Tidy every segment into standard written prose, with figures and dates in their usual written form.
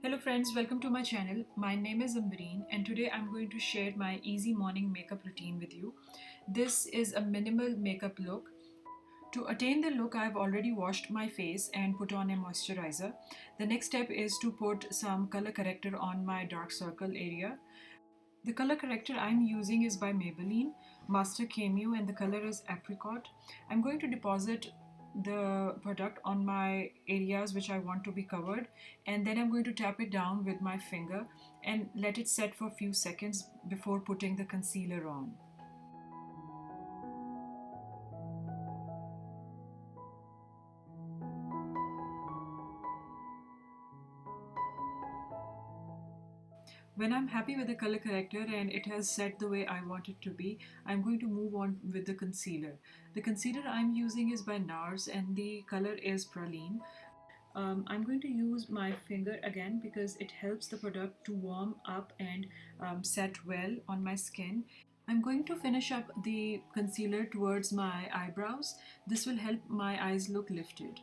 Hello friends, welcome to my channel. My name is Ambereen and today I'm going to share my easy morning makeup routine with you. This is a minimal makeup look. To attain the look, I've already washed my face and put on a moisturizer. The next step is to put some color corrector on my dark circle area. The color corrector I'm using is by Maybelline Master Cameo and the color is Apricot. I'm going to deposit the product on my areas which I want to be covered, and then I'm going to tap it down with my finger and let it set for a few seconds before putting the concealer on. When I'm happy with the color corrector and it has set the way I want it to be, I'm going to move on with the concealer. The concealer I'm using is by NARS and the color is Praline. I'm going to use my finger again because it helps the product to warm up and set well on my skin. I'm going to finish up the concealer towards my eyebrows. This will help my eyes look lifted.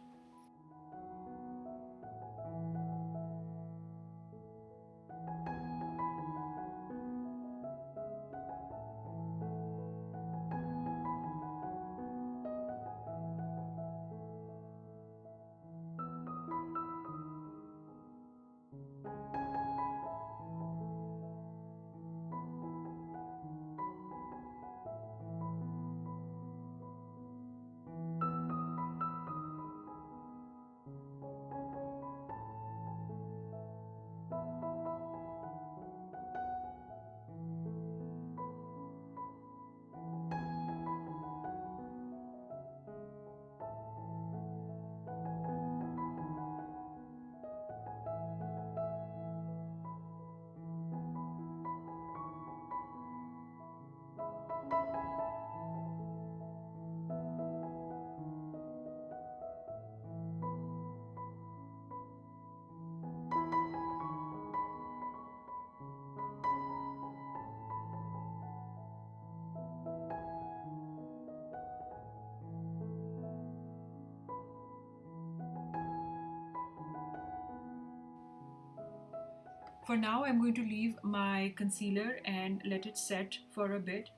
For now, I'm going to leave my concealer and let it set for a bit.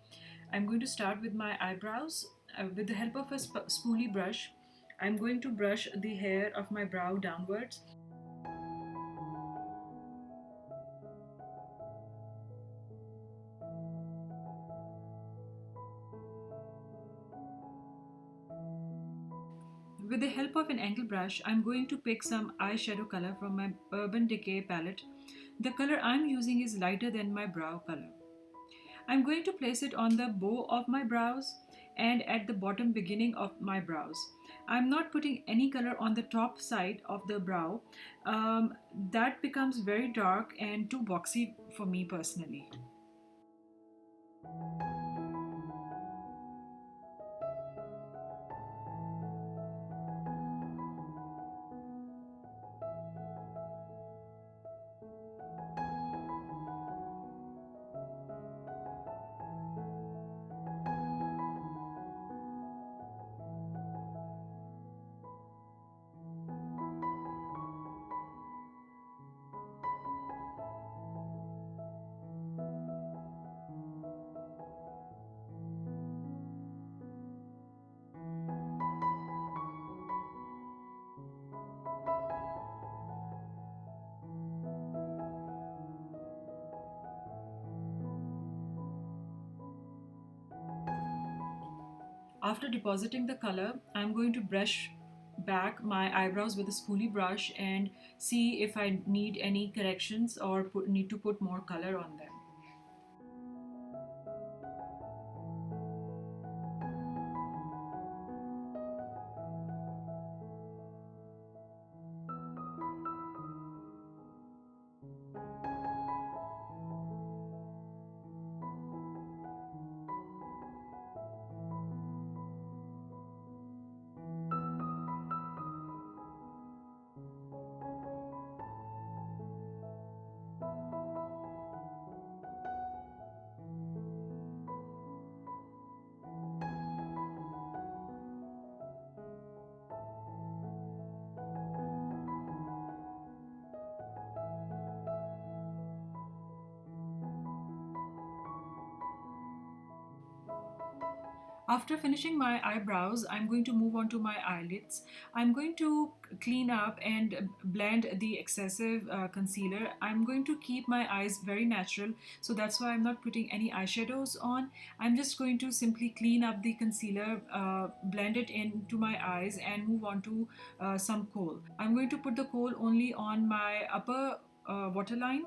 I'm going to start with my eyebrows. With the help of a spoolie brush, I'm going to brush the hair of my brow downwards. With the help of an angle brush, I'm going to pick some eyeshadow color from my Urban Decay palette. The color I'm using is lighter than my brow color. I'm going to place it on the bow of my brows and at the bottom beginning of my brows. I'm not putting any color on the top side of the brow. That becomes very dark and too boxy for me personally. After depositing the color, I'm going to brush back my eyebrows with a spoolie brush and see if I need any corrections or need to put more color on them. After finishing my eyebrows, I'm going to move on to my eyelids. I'm going to clean up and blend the excessive concealer. I'm going to keep my eyes very natural, so that's why I'm not putting any eyeshadows on. I'm just going to simply clean up the concealer, blend it into my eyes, and move on to some kohl. I'm going to put the kohl only on my upper waterline.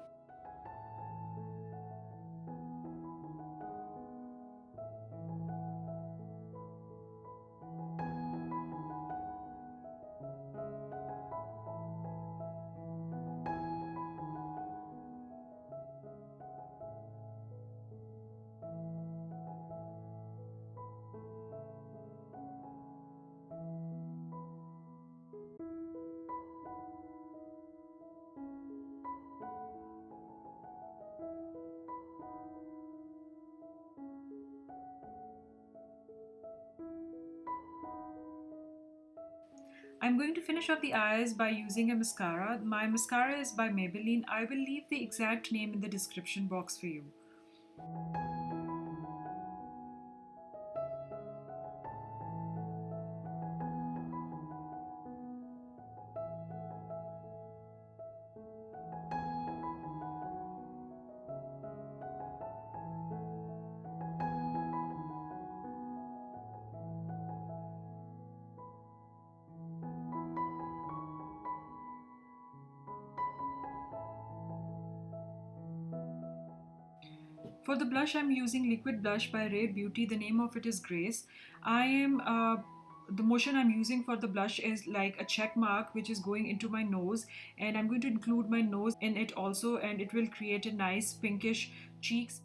I'm going to finish off the eyes by using a mascara. My mascara is by Maybelline. I will leave the exact name in the description box for you. For the blush, I'm using Liquid Blush by Rare Beauty. The name of it is Grace. I am the motion I'm using for the blush is like a check mark which is going into my nose, and I'm going to include my nose in it also, and it will create a nice pinkish cheeks.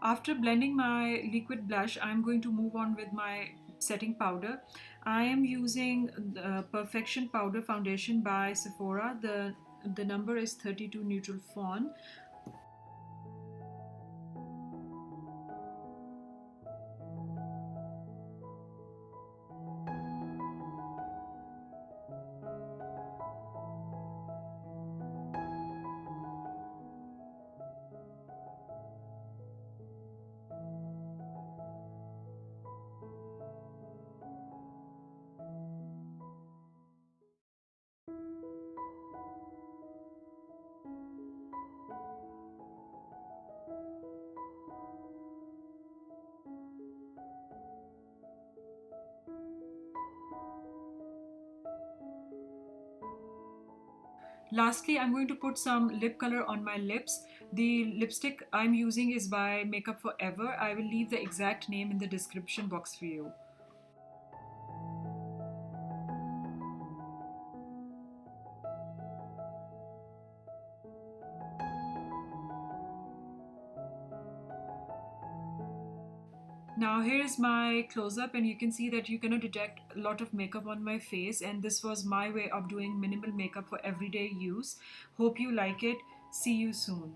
After blending my liquid blush, I'm going to move on with my setting powder. I am using the Perfection Powder Foundation by Sephora. The number is 32 Neutral Fawn. Lastly, I'm going to put some lip color on my lips. The lipstick I'm using is by Makeup Forever. I will leave the exact name in the description box for you. Now here is my close-up, and you can see that you cannot detect a lot of makeup on my face, and this was my way of doing minimal makeup for everyday use. Hope you like it. See you soon.